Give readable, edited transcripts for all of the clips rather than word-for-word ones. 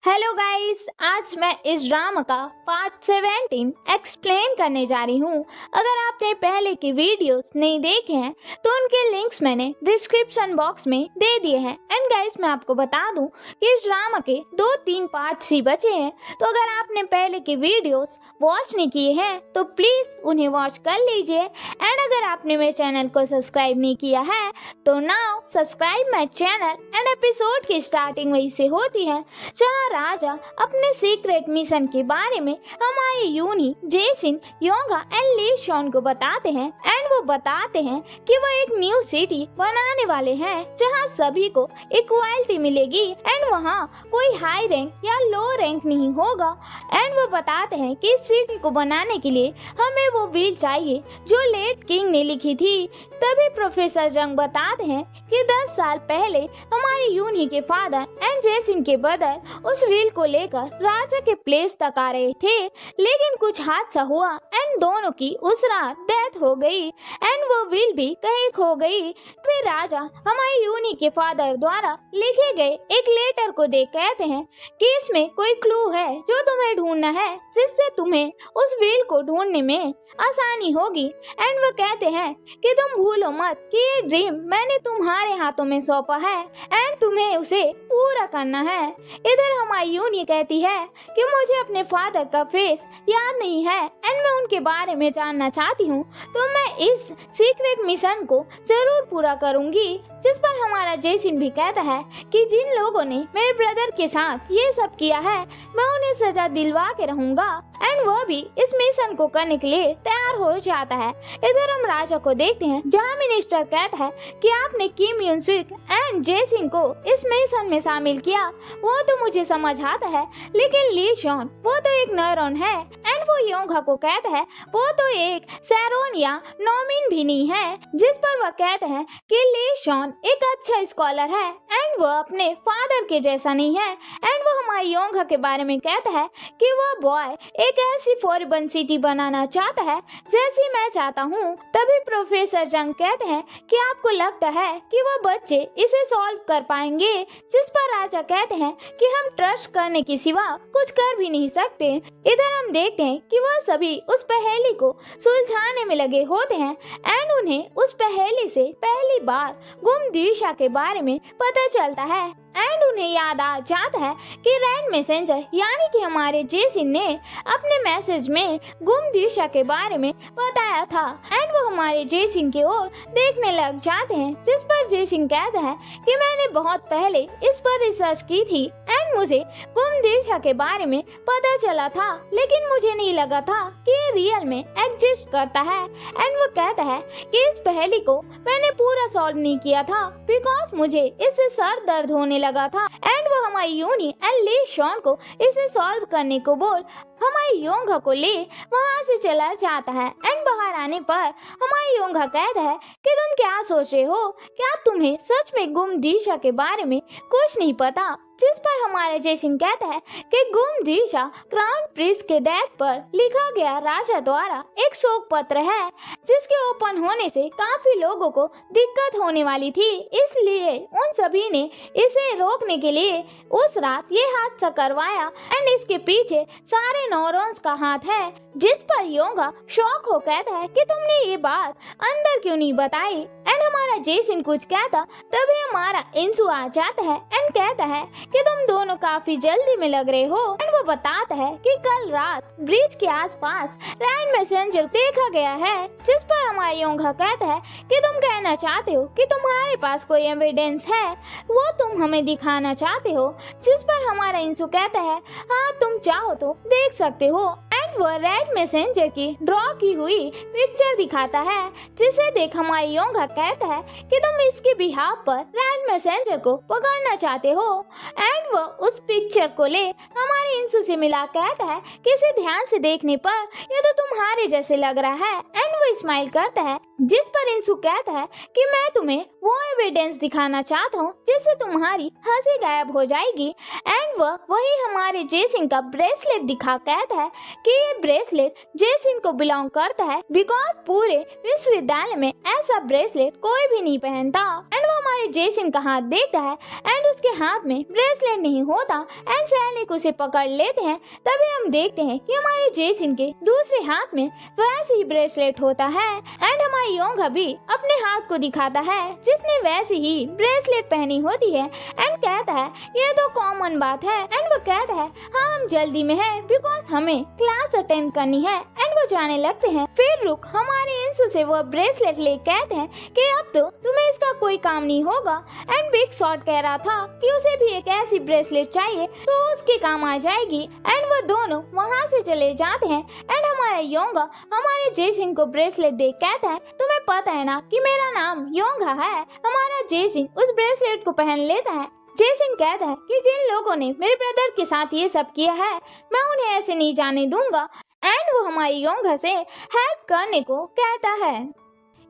Hello guys, आज मैं इस ड्रामा का पार्ट 17 एक्सप्लेन करने जा रही हूँ। अगर आपने पहले के वीडियोस नहीं देखे हैं तो उनके लिंक्स मैंने डिस्क्रिप्शन बॉक्स में दे दिए हैं। एंड गाइस, मैं आपको बता दूं कि इस ड्रामा के 2-3 पार्ट्स ही बचे हैं, तो अगर आपने पहले के वीडियोस वॉच नहीं किए हैं तो प्लीज उन्हें वॉच कर लीजिए। एंड अगर आपने मेरे चैनल को सब्सक्राइब नहीं किया है तो now subscribe my channel. And episode की स्टार्टिंग वही से होती है जहाँ राजा अपने सीक्रेट मिशन के बारे में हमारे यूनी, जेसिन, योंगा एंड ली शॉन को बताते हैं। एंड वो बताते हैं कि वो एक न्यू सिटी बनाने वाले हैं जहाँ सभी को इक्वालिटी मिलेगी एंड वहाँ कोई हाई रैंक या लो रैंक नहीं होगा। एंड वो बताते हैं कि इस सिटी को बनाने के लिए हमें वो व्हील चाहिए जो लेट किंग ने लिखी थी। तभी प्रोफेसर जंग बताते हैं कि 10 साल पहले हमारे यूनी के फादर एंड जेसिन के ब्रदर उस व्हील को लेकर राजा के प्लेस तक आ रहे थे, लेकिन कुछ हादसा हुआ एंड दोनों की उस रात डेथ हो गई एंड वो व्हील भी कहीं खो गई। फिर राजा हमारे यूनी के फादर द्वारा लिखे गए एक लेटर को देख कहते हैं कि इसमें कोई क्लू है जो तुम्हें ढूंढना है, जिससे तुम्हें उस व्हील को ढूंढने में आसानी होगी। एंड वो कहते हैं कि तुम भूलो मत कि ये ड्रीम मैंने तुम्हारे हाथों में सौंपा है एंड तुम्हें उसे पूरा करना है। इधर हमारी यूनी कहती है कि मुझे अपने फादर का फेस याद नहीं है एंड मैं उनके बारे में जानना चाहती हूँ, तो मैं इस सीक्रेट मिशन को जरूर पूरा करूंगी। जिस पर हमारा जेसिन भी कहता है कि जिन लोगों ने मेरे ब्रदर के साथ ये सब किया है मैं उन्हें सजा दिलवा के रहूंगा। एंड वो भी इस मिशन को करने के लिए तैयार हो जाता है। इधर हम राजा को देखते हैं जहाँ मिनिस्टर कहता है कि आपने किम यून सुक एंड जेसिन को इस मिशन में शामिल किया, वो तो मुझे समझ आता है, लेकिन ली शॉन वो तो एक नॉर्न है। एंड वो योंगा को कहता है वो तो एक सैरोन या नॉमिन भी नहीं है। जिस पर वह कहते हैं कि ली शॉन एक अच्छा स्कॉलर है एंड वो अपने फादर के जैसा नहीं है। एंड वो हमारे योंगा के बारे में कहता है कि वह बॉय एक ऐसी फॉरबन सिटी बनाना चाहता है जैसी मैं चाहता हूँ। तभी प्रोफेसर जंग कहते हैं कि आपको लगता है कि वह बच्चे इसे सॉल्व कर पाएंगे, जिस पर राजा कहते हैं कि हम ट्रस्ट करने के सिवा कुछ कर भी नहीं सकते। इधर हम देखते हैं कि वह सभी उस पहेली को सुलझाने में लगे होते हैं एंड उन्हें उस पहेली से पहली बार गुम दिशा के बारे में पता चलता है एंड उन्हें याद आ जाता है कि रैंड मैसेंजर यानी कि हमारे जेसिन ने अपने मैसेज में गुम दिशा के बारे में बताया था। एंड वो हमारे जेसिन की ओर देखने लग जाते हैं, जिस पर जेसिन कहता है कि मैंने बहुत पहले इस पर रिसर्च की थी एंड मुझे गुम दिशा के बारे में पता चला था, लेकिन मुझे नहीं लगा था कि ये रियल में एग्जिस्ट करता है। एंड वो कहता है कि इस पहेली को मैंने पूरा सॉल्व नहीं किया था बिकॉज मुझे इससे सर दर्द होने लगा था। एंड वो हमारी यूनी एंड ली शॉन को इसे सॉल्व करने को बोल हमारी योंगा को ले वहाँ से चला जाता है। एंड बाहर आने पर हमारी योंगा कहता है कि तुम क्या सोच रहे हो, क्या तुम्हें सच में गुम दिशा के बारे में कुछ नहीं पता? जिस पर हमारा जेसिन कहता है कि गुम दिशा क्राउन प्रिंस के डेथ पर लिखा गया राजा द्वारा एक शोक पत्र है, जिसके ओपन होने से काफी लोगों को दिक्कत होने वाली थी, इसलिए उन सभी ने इसे रोकने के लिए उस रात ये हादसा करवाया एंड इसके पीछे सारे नॉरॉन्स का हाथ है। जिस पर योंगा शौक हो कहता है कि तुमने ये बात अंदर क्यों नहीं बताई? एंड हमारा जेसिन कुछ कहता तभी हमारा इंसु आ जाता है एंड कहता है कि तुम दोनों काफी जल्दी में लग रहे हो। एंड वो बताता है कि कल रात ब्रिज के आसपास रैंड मैसेंजर देखा गया है। जिस पर हमारा योंगा कहता है कि तुम कहना चाहते हो कि तुम्हारे पास कोई एविडेंस है, वो तुम हमें दिखाना चाहते हो? जिस पर हमारा इंसु कहता है हाँ, तुम चाहो तो देख सकते हो। एंड वो रेड मैसेंजर की ड्रॉ की हुई पिक्चर दिखाता है, जिसे देख हमारी योंगा कहता है कि तुम इसके बिहाफ पर रेड मैसेंजर को पकड़ना चाहते हो। एंड वो उस पिक्चर को ले हमारे इंसु से मिला कहता है कि इसे ध्यान से देखने पर ये तो तुम्हारे जैसे लग रहा है। एंड वो स्माइल करता है, जिस पर इंसु कहता है कि मैं तुम्हें वो एविडेंस दिखाना चाहता हूँ जिससे तुम्हारी हंसी गायब हो जाएगी। एंड वही हमारे जेसिन का ब्रेसलेट दिखा कहता है कि ये ब्रेसलेट जेसिन को बिलोंग करता है, बिकॉज पूरे विश्वविद्यालय में ऐसा ब्रेसलेट कोई भी नहीं पहनता। एंड वो हमारे जेसिन का हाथ देखता है एंड उसके हाथ में ब्रेसलेट नहीं होता एंड सैनिक उसे पकड़ लेते हैं। तभी हम देखते हैं कि हमारे जेसिन के दूसरे हाथ में वैसे ही ब्रेसलेट होता है। एंड हमारी योंगा भी अपने हाथ को दिखाता है जिसने वैसे ही ब्रेसलेट पहनी होती है एंड कहता है ये तो कॉमन बात है। एंड वो कहता है हाँ हम जल्दी में है बिकॉज हमें क्लास अटेंड करनी है। एंड वो जाने लगते हैं। फिर रुक हमारे इंसु से वो ब्रेसलेट ले कहते हैं कि अब तो तुम्हें इसका कोई काम नहीं होगा। एंड बिग शॉट कह रहा था कि उसे भी एक ऐसी ब्रेसलेट चाहिए तो उसके काम आ जाएगी। एंड वो दोनों वहाँ से चले जाते हैं। एंड हमारा योंगा हमारे जेसिन को ब्रेसलेट देख कहता है तुम्हें पता है ना कि मेरा नाम योंगा है। हमारा जेसिन उस ब्रेसलेट को पहन लेता है। जेसिन कहता है कि जिन लोगों ने मेरे ब्रदर के साथ ये सब किया है मैं उन्हें ऐसे नहीं जाने दूंगा। एंड वो हमारी योंगा से हेल्प करने को कहता है।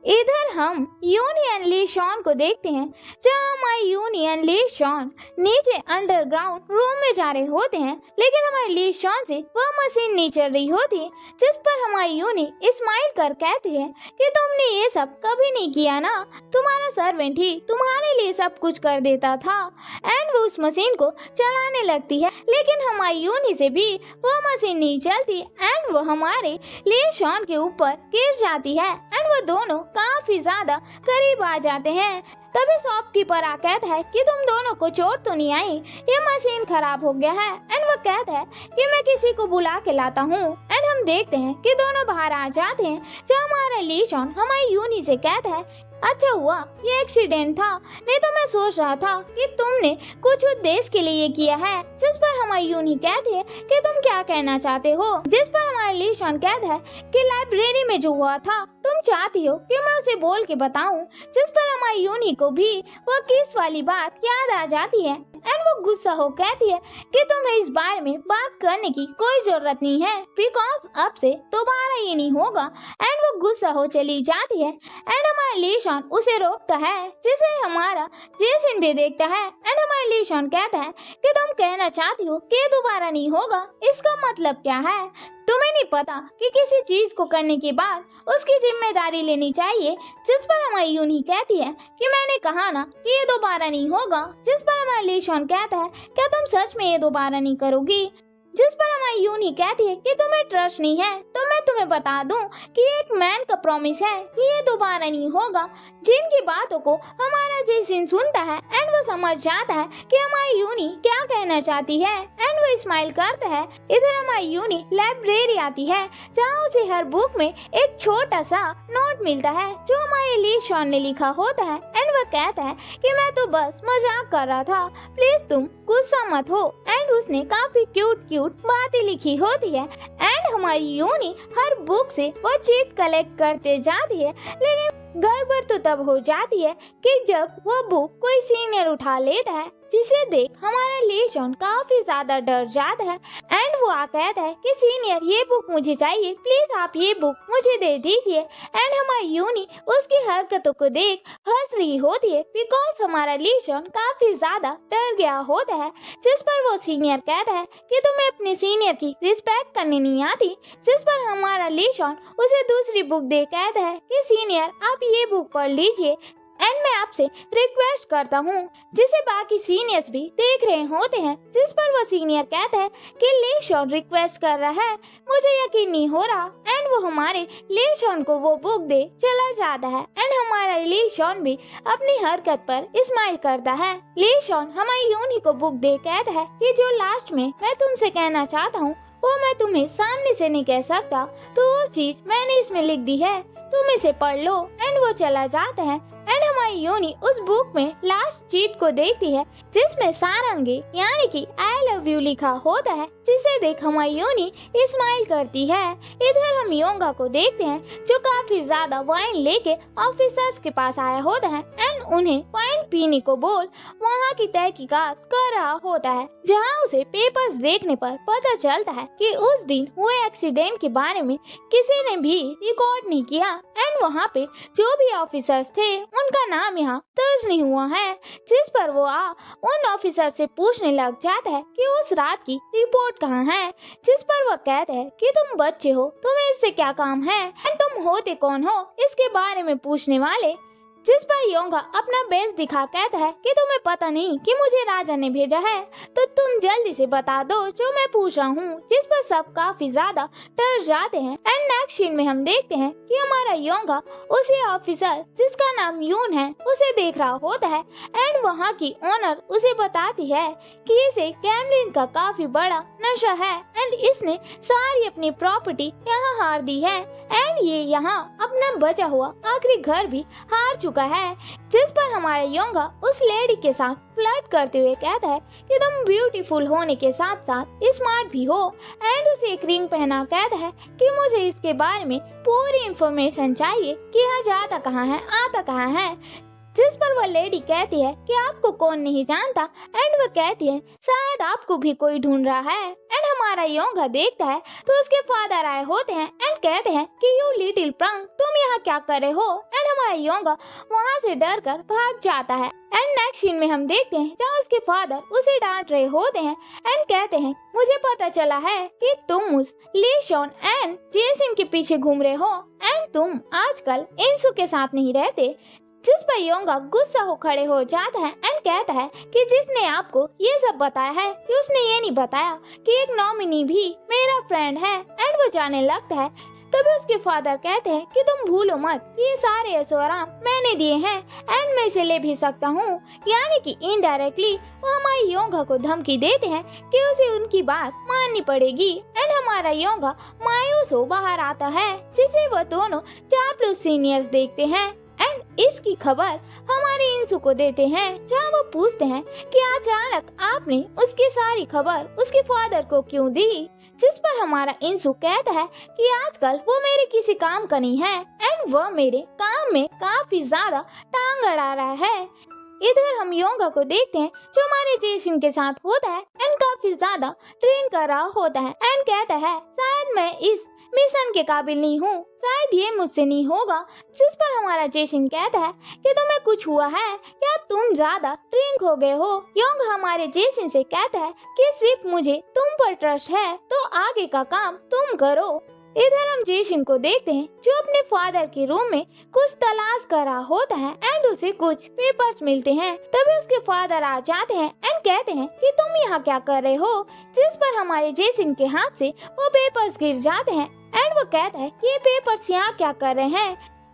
इधर हम यूनी एंड ली शॉन को देखते हैं जहाँ हमारी यूनी एंड ली शॉन नीचे अंडरग्राउंड रूम में जा रहे होते हैं, लेकिन हमारी ली शॉन से वह मशीन नहीं चल रही होती, जिस पर हमारी यूनी स्माइल कर कहती है कि तुमने ये सब कभी नहीं किया ना, तुम्हारा सर्वेंट ही तुम्हारे लिए सब कुछ कर देता था। एंड वो उस मशीन को चलाने लगती है, लेकिन हमारी यूनी से भी वह मशीन नहीं चलती एंड वो हमारे ली शॉन के ऊपर गिर जाती है। एंड वो दोनों काफी ज्यादा करीब आ जाते हैं। तभी शॉपकीपर आ कहता है कि तुम दोनों को चोट तो नहीं आई, ये मशीन खराब हो गया है। एंड वो कहता है कि मैं किसी को बुला के लाता हूँ। एंड हम देखते हैं कि दोनों बाहर आ जाते हैं जहाँ हमारा ली शॉन हमारी यूनी से कहता है अच्छा हुआ ये एक्सीडेंट था, नहीं तो मैं सोच रहा था कि तुमने कुछ उद्देश्य के लिए किया है। जिस पर हमारी यूनी कहती है कि तुम क्या कहना चाहते हो। जिस पर हमारा ली शॉन कहता है कि लाइब्रेरी में जो हुआ था तुम चाहती हो कि मैं उसे बोल के बताऊं। जिस पर हमारी यूनी को भी वो किस वाली बात याद आ जाती है एंड वो गुस्सा हो कहती है कि तुम्हें इस बारे में बात करने की कोई जरूरत नहीं है बिकॉज अब से दोबारा ये नहीं होगा। एंड वो गुस्सा हो चली जाती है एंड हमारा ली शॉन उसे रोकता है, जिसे हमारा जेसिन भी देखता है। एंड हमारा ली शॉन कहता है कि तुम कहना चाहती हो कि ये दोबारा नहीं होगा, इसका मतलब क्या है? तुम्हें नहीं पता कि किसी चीज को करने के बाद उसकी जिम्मेदारी लेनी चाहिए। जिस पर हमारी यूनी कहती है कि मैंने कहा ना कि ये दोबारा नहीं होगा। जिस पर हमारा ली शॉन कहता है क्या तुम सच में ये दोबारा नहीं करोगी। जिस पर हमारी यूनी कहती है कि तुम्हें ट्रस्ट नहीं है तो मैं तुम्हें बता दूं कि एक मैन का प्रॉमिस है कि ये दोबारा नहीं होगा। जिनकी बातों को हमारा जेसिन सुनता है एंड वो समझ जाता है कि हमारी यूनी क्या कहना चाहती है एंड वो स्माइल करता है। इधर हमारी यूनी लाइब्रेरी आती है जहाँ उसे हर बुक में एक छोटा सा नोट मिलता है जो हमारे ली शॉन ने लिखा होता है। एंड वो कहता है कि मैं तो बस मजाक कर रहा था, प्लीज तुम गुस्सा मत हो। एंड उसने काफी क्यूट बातें लिखी होती है एंड हमारी यूनी हर बुक से वो चीट कलेक्ट करते जाती है, लेकिन गड़बड़ तो तब हो जाती है कि जब वो बुक कोई सीनियर उठा लेता है, जिसे देख हमारा ली शॉन काफी ज्यादा डर जाता है एंड वो आ कहता है कि सीनियर ये बुक मुझे चाहिए, प्लीज आप ये बुक मुझे दे दीजिए। एंड हमारी यूनी उसकी हरकतों को देख हंस रही होती है बिकॉज हमारा ली शॉन काफी ज्यादा डर गया होता है। जिस पर वो सीनियर कहता है कि तुम्हें अपने सीनियर की रिस्पेक्ट करनी नहीं आती। जिस पर हमारा ली शॉन उसे दूसरी बुक दे कहता है कि सीनियर आप ये बुक पढ़ लीजिए एंड मैं आपसे रिक्वेस्ट करता हूँ, जिसे बाकी सीनियर्स भी देख रहे होते हैं। जिस पर वो सीनियर कहता है कि ली शॉन रिक्वेस्ट कर रहा है, मुझे यकीन नहीं हो रहा। एंड वो हमारे ली शॉन को वो बुक दे चला जाता है एंड हमारा ली शॉन भी अपनी हरकत पर स्माइल करता है। ली शॉन हमारी यूनी को बुक दे कहता है कि जो लास्ट में मैं तुमसे कहना चाहता हूँ वो मैं तुम्हें सामने से नहीं कह सकता, तो वो चीज मैंने इसमें लिख दी है, तुम इसे पढ़ लो। एंड वो चला जाता है एंड हमारी यूनी उस बुक में लास्ट चीट को देखती है जिसमें सारंगी यानी कि आई लव यू लिखा होता है, जिसे देख हमारी यूनी स्माइल करती है। इधर हम योंगा को देखते हैं जो काफी ज्यादा वाइन लेके ऑफिसर्स के पास आया होता है एंड उन्हें वाइन पीने को बोल वहाँ की तहकीकात कर रहा होता है, जहाँ उसे पेपर्स देखने पर पता चलता है कि उस दिन हुए एक्सीडेंट के बारे में किसी ने भी रिकॉर्ड नहीं किया एंड वहाँ पे जो भी ऑफिसर्स थे उनका नाम यहाँ दर्ज नहीं हुआ है। जिस पर वो उन ऑफिसर से पूछने लग जाता है कि उस रात की रिपोर्ट कहाँ है। जिस पर वह कहते हैं कि तुम बच्चे हो, तुम्हें इससे क्या काम है, एंड तुम होते कौन हो इसके बारे में पूछने वाले। जिस पर योंगा अपना बेस दिखा कहता है कि तुम्हें पता नहीं कि मुझे राजा ने भेजा है, तो तुम जल्दी से बता दो जो मैं पूछ रहा हूँ। जिस पर सब काफी ज्यादा डर जाते हैं। एंड नेक्स्ट सीन में हम देखते हैं कि हमारा योंगा उसी ऑफिसर जिसका नाम यून है उसे देख रहा होता है। एंड वहाँ की ओनर उसे बताती है कि इसे गैम्बलिंग का काफी बड़ा नशा है एंड इसने सारी अपनी प्रॉपर्टी यहाँ हार दी है एंड ये यहाँ अपना बचा हुआ आखिरी घर भी हार चुका है। जिस पर हमारा योंगा उस लेडी के साथ फ्लर्ट करते हुए कहता है कि तुम ब्यूटीफुल होने के साथ साथ स्मार्ट भी हो एंड उसे एक रिंग पहना कहता है कि मुझे इसके बारे में पूरी इंफॉर्मेशन चाहिए कि यहाँ जाता कहाँ है, आता कहाँ है। जिस पर वह लेडी कहती है कि आपको कौन नहीं जानता एंड वह कहती है शायद आपको भी कोई ढूंढ रहा है। एंड हमारा योंगा देखता है तो उसके फादर आए होते हैं एंड कहते हैं कि यू लिटिल प्रंक, तुम यहाँ क्या कर रहे हो। एंड हमारा योंगा वहाँ से डर कर भाग जाता है। एंड नेक्स्ट सीन में हम देखते हैं जहाँ उसके फादर उसे डांट रहे होते हैं एंड कहते हैं मुझे पता चला है कि तुम उस ली शॉन एंड जेसिन के पीछे घूम रहे हो एंड तुम आजकल इंसू के साथ नहीं रहते। जिस पर योंगा गुस्सा हो खड़े हो जाता है एंड कहता है कि जिसने आपको ये सब बताया है कि उसने ये नहीं बताया कि एक नॉमिनी भी मेरा फ्रेंड है। एंड वो जाने लगता है। तभी उसके फादर कहते हैं कि तुम भूलो मत ये सारे ऐशोआराम मैंने दिए हैं एंड मैं इसे ले भी सकता हूँ। यानी कि इनडायरेक्टली वो हमारे योंगा को धमकी देते हैं कि उसे उनकी बात माननी पड़ेगी। एंड हमारा योंगा मायूस हो बाहर आता है जिसे वो दोनों चापलूस सीनियर्स देखते हैं एंड इसकी खबर हमारे इंसू को देते हैं जहाँ वो पूछते हैं कि अचानक आपने उसकी सारी खबर उसके फादर को क्यों दी। जिस पर हमारा इंसू कहता है कि आजकल वो मेरे किसी काम का नहीं है एंड वह मेरे काम में काफी ज्यादा टांग अड़ा रहा है। इधर हम योंगा को देखते हैं जो हमारे जेसिन के साथ होता है एंड काफी ज्यादा ट्रेन कर रहा होता है एंड कहता है शायद मैं इस मिशन के काबिल नहीं हूँ, शायद ये मुझसे नहीं होगा। जिस पर हमारा जेसिन कहता है कि तुम्हें कुछ हुआ है, क्या तुम ज्यादा ड्रिंक हो गए हो। योंगा हमारे जेसिन से कहता है कि सिर्फ मुझे तुम पर ट्रस्ट है तो आगे का काम तुम करो। इधर हम जेसिन को देखते हैं जो अपने फादर के रूम में कुछ तलाश कर रहा होता है एंड उसे कुछ पेपर्स मिलते हैं। तभी उसके फादर आ जाते हैं एंड कहते हैं कि तुम यहाँ क्या कर रहे हो। जिस पर हमारे जेसिन के हाथ से वो पेपर्स गिर जाते हैं एंड वो कहता है ये पेपर्स यहाँ क्या कर रहे हैं,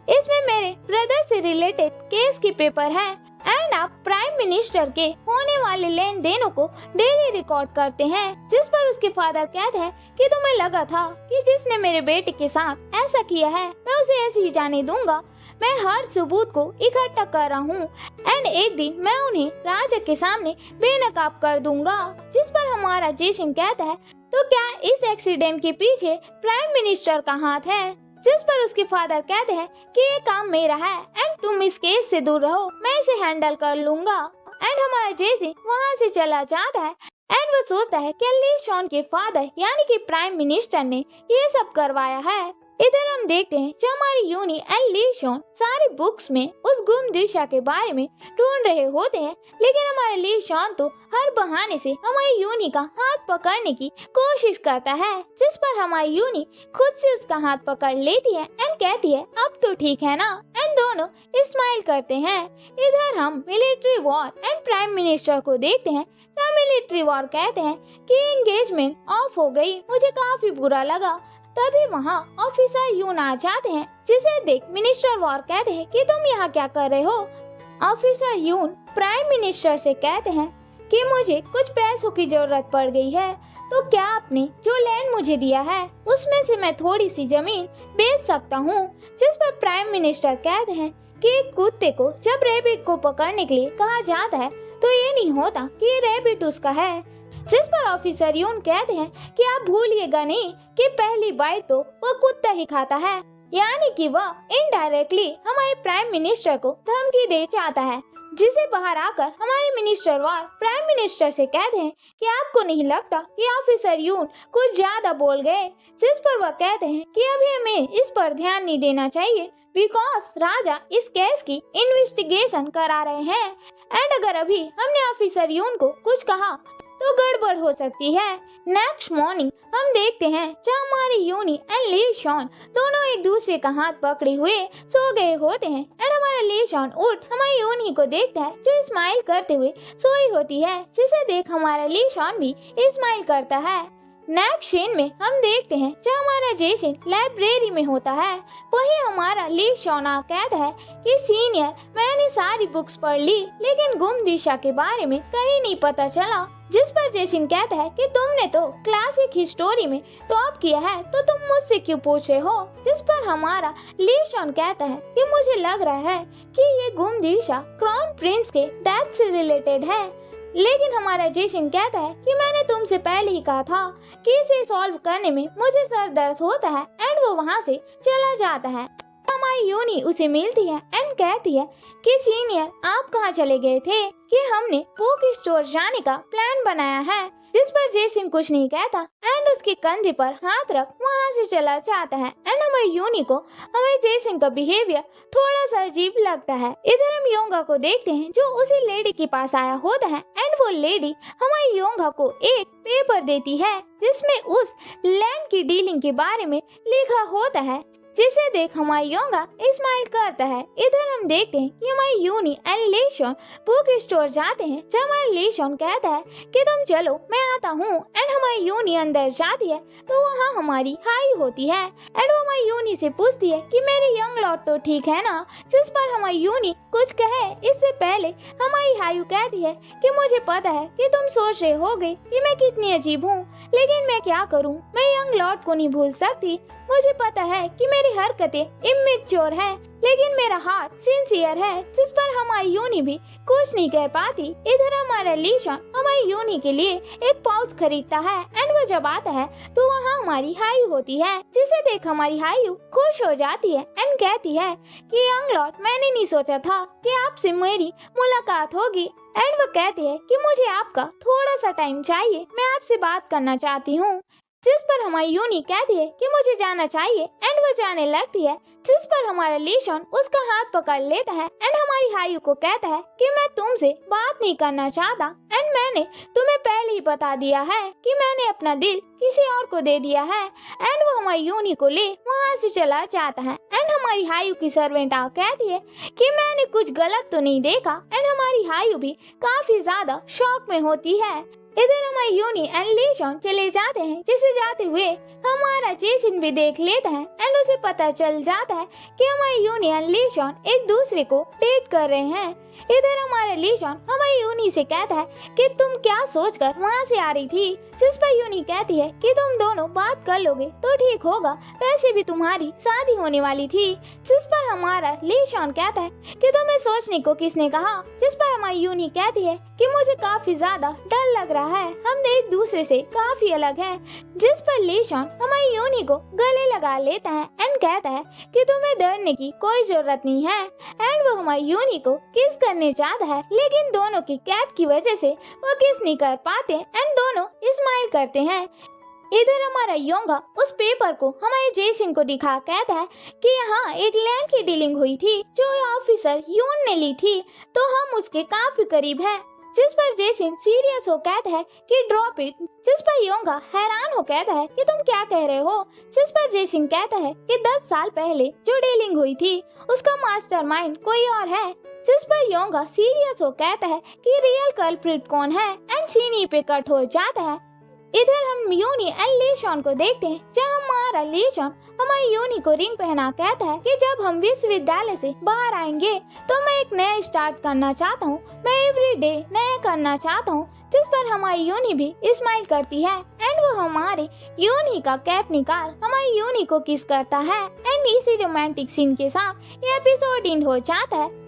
इसमें मेरे ब्रदर से रिलेटेड केस के पेपर है एंड आप प्राइम मिनिस्टर के होने वाले लेन देनों को डेली रिकॉर्ड करते हैं। जिस पर उसके फादर कहते हैं कि तुम्हें लगा था कि जिसने मेरे बेटे के साथ ऐसा किया है मैं उसे ऐसे ही जाने दूंगा। मैं हर सबूत को इकट्ठा कर रहा हूँ एंड एक दिन मैं उन्हें राजा के सामने बेनकाब कर दूंगा। जिस पर हमारा जेसिन कहता है तो क्या इस एक्सीडेंट के पीछे प्राइम मिनिस्टर का हाथ है। जिस पर उसके फादर कहते हैं कि ये काम मेरा है एंड तुम इस केस से दूर रहो, मैं इसे हैंडल कर लूंगा। एंड हमारा जेसिन वहाँ से चला जाता है एंड वो सोचता है कि ली शॉन के फादर यानी कि प्राइम मिनिस्टर ने ये सब करवाया है। इधर हम देखते हैं जब हमारी यूनी एंड ली शॉन सारी बुक्स में उस गुम दिशा के बारे में ढूंढ रहे होते हैं, लेकिन हमारे ली शॉन तो हर बहाने से हमारी यूनी का हाथ पकड़ने की कोशिश करता है। जिस पर हमारी यूनी खुद से उसका हाथ पकड़ लेती है एंड कहती है अब तो ठीक है ना, एंड दोनों स्माइल करते हैं। इधर हम military war and prime minister को देखते हैं जहाँ मिलिट्री वॉर कहते हैं कि एंगेजमेंट ऑफ हो गई, मुझे काफी बुरा लगा। तभी वहाँ ऑफिसर यून आ जाते हैं जिसे देख मिनिस्टर वॉर कहते हैं कि तुम यहाँ क्या कर रहे हो। ऑफिसर यून प्राइम मिनिस्टर से कहते हैं कि मुझे कुछ पैसों की जरूरत पड़ गई है, तो क्या आपने जो लैंड मुझे दिया है उसमें से मैं थोड़ी सी जमीन बेच सकता हूँ। जिस पर प्राइम मिनिस्टर कहते हैं कि एक कुत्ते को जब रैबिट को पकड़ने के लिए कहा जाता है तो ये नहीं होता कि ये रैबिट उसका है। जिस पर ऑफिसर यून कहते हैं कि आप भूलिएगा नहीं कि पहली बाइट तो वह कुत्ता ही खाता है, यानी कि वह इनडायरेक्टली हमारे प्राइम मिनिस्टर को धमकी दे चाहता है। जिसे बाहर आकर हमारे मिनिस्टर वॉर प्राइम मिनिस्टर से कहते हैं कि आपको नहीं लगता कि ऑफिसर यून कुछ ज्यादा बोल गए, जिस पर वह कहते हैं कि अभी हमें इस पर ध्यान नहीं देना चाहिए बिकॉज राजा इस केस की इन्वेस्टिगेशन करा रहे हैं एंड अगर अभी हमने ऑफिसर यून को कुछ कहा तो गड़बड़ हो सकती है। नेक्स्ट मॉर्निंग हम देखते हैं जहाँ हमारे यूनी एंड ली शॉन दोनों एक दूसरे का हाथ पकड़े हुए सो गए होते हैं एंड हमारा ली शॉन उठ हमारी यूनी को देखता है जो स्माइल करते हुए सोई होती है, जिसे देख हमारा ली शॉन भी स्माइल करता है। नेक्स्ट सीन में हम देखते हैं जहाँ हमारा जेसन लाइब्रेरी में होता है, वही हमारा ली शॉन कहता है कि सीनियर मैंने सारी बुक्स पढ़ ली लेकिन गुम दिशा के बारे में कहीं नहीं पता चला, जिस पर जेसन कहता है कि तुमने तो क्लासिक हिस्टोरी में टॉप किया है तो तुम मुझसे क्यों पूछ रहे हो, जिस पर हमारा ली शॉन कहता है कि मुझे लग रहा है कि ये गुम दिशा क्राउन प्रिंस के डेथ से रिलेटेड है, लेकिन हमारा जेसन कहता है कि मैंने तुमसे पहले ही कहा था कि इसे सॉल्व करने में मुझे सर दर्द होता है एंड वो वहाँ से चला जाता है। हमारी यूनी उसे मिलती है एंड कहती है कि सीनियर आप कहाँ चले गए थे कि हमने बुक स्टोर जाने का प्लान बनाया है, जिस पर जेसन कुछ नहीं कहता एंड उसके कंधे पर हाथ रख वहाँ से चला जाता है एंड हमारी यूनी को हमारे जेसन का बिहेवियर थोड़ा सा अजीब लगता है। इधर हम योंगा को देखते हैं जो उसी लेडी के पास आया होता है एंड वो लेडी हमारी योंगा को एक पेपर देती है जिसमें उस लैंड की डीलिंग के बारे में लिखा होता है, जिसे देख हमारी योंगा स्माइल करता है। इधर हम देखते हैं कि हमारी यूनी एंड लेशॉन बुक स्टोर जाते हैं जहाँ हमारा लेशॉन कहता है कि तुम चलो मैं आता हूँ एंड हमारी यूनी अंदर जाती है तो वहाँ हमारी हाई होती है एंड वो हमारी यूनी से पूछती है कि मेरे यंग लॉर्ड तो ठीक है ना, जिस पर हमारी यूनी कुछ कहे इससे पहले हमारी हायू कहती है कि मुझे पता है कि तुम सोच रहे होगे कि मैं कितनी अजीब हूँ, लेकिन मैं क्या करूँ, मैं यंग लॉर्ड को नहीं भूल सकती। मुझे पता है कि मेरी हरकतें इमेच्योर है लेकिन मेरा हार्ट सिंसियर है, जिस पर हमारी यूनी भी कुछ नहीं कह पाती। इधर हमारा लीशा हमारी यूनी के लिए एक पाउच खरीदता है एंड वो जब आता है तो वहाँ हमारी हायू होती है, जिसे देख हमारी हायू खुश हो जाती है एंड कहती है कि यंग लॉर्ड मैंने नहीं सोचा था कि आपसे मेरी मुलाकात होगी एंड वो कहती है कि मुझे आपका थोड़ा सा टाइम चाहिए, मैं आपसे बात करना चाहती हूँ, जिस पर हमारी यूनी कहती है कि मुझे जाना चाहिए एंड वो जाने लगती है, जिस पर हमारा लीशॉन उसका हाथ पकड़ लेता है एंड हमारी हायू को कहता है कि मैं तुमसे बात नहीं करना चाहता एंड मैंने तुम्हें पहले ही बता दिया है कि मैंने अपना दिल किसी और को दे दिया है एंड वो हमारी यूनी को ले वहाँ से चला जाता है एंड हमारी हायू की सर्वेंट कहती है कि मैंने कुछ गलत तो नहीं देखा एंड हमारी हायू भी काफी ज्यादा शॉक में होती है। इधर हमारी यूनी एंड लीशॉन चले जाते हैं, जिसे जाते हुए हमारा जेसन भी देख लेता है एंड उसे पता चल जाता है कि हमारी यूनी एंड लीशॉन एक दूसरे को डेट कर रहे हैं। इधर हमारा लीशॉन हमारी यूनी से कहता है कि तुम क्या सोचकर वहाँ से आ रही थी, जिस पर यूनी कहती है कि तुम दोनों बात कर लोगे तो ठीक होगा, वैसे भी तुम्हारी शादी होने वाली थी, जिस पर हमारा लीशॉन कहता है कि तुम्हें सोचने को किसने कहा, जिस पर हमारी यूनी कहती है कि मुझे काफी ज्यादा डर लग रहा है, हम एक दूसरे से काफी अलग हैं, जिस पर लीशॉन हमारी यूनी को गले लगा लेता है एंड कहता है कि तुम्हें डरने की कोई जरूरत नहीं है एंड वो हमारी यूनी को किस करने चाहता है, लेकिन दोनों की कैप की वजह से वो किस नहीं कर पाते एंड दोनों स्माइल करते हैं। इधर हमारा योंगा उस पेपर को हमारे जेसन को दिखा कहता है कि यहाँ एक लैंड की डीलिंग हुई थी जो ऑफिसर यून ने ली थी, तो हम उसके काफी करीब हैं, जिस पर जेसन सीरियस हो कहता है कि ड्रॉप इट, जिस पर योंगा हैरान हो कहता है कि तुम क्या कह रहे हो, जिस पर जेसन कहता है कि 10 साल पहले जो डीलिंग हुई थी उसका मास्टरमाइंड कोई और है, जिस पर योंगा सीरियस हो कहता है कि रियल कल्प्रिट कौन है एंड सीनी पे कट हो जाता है। इधर हम यूनी एंड लीशॉन को देखते हैं जहाँ हमारा लीशॉन हमारी यूनी को रिंग पहना कहता है कि जब हम विश्वविद्यालय से बाहर आएंगे तो मैं एक नया स्टार्ट करना चाहता हूँ, मैं एवरी डे नया करना चाहता हूँ, जिस पर हमारी यूनी भी स्माइल करती है एंड वो हमारे यूनी का कैप निकाल हमारी यूनी को किस करता है एंड इसी रोमांटिक सीन के साथ ये एपिसोड एंड हो जाता है।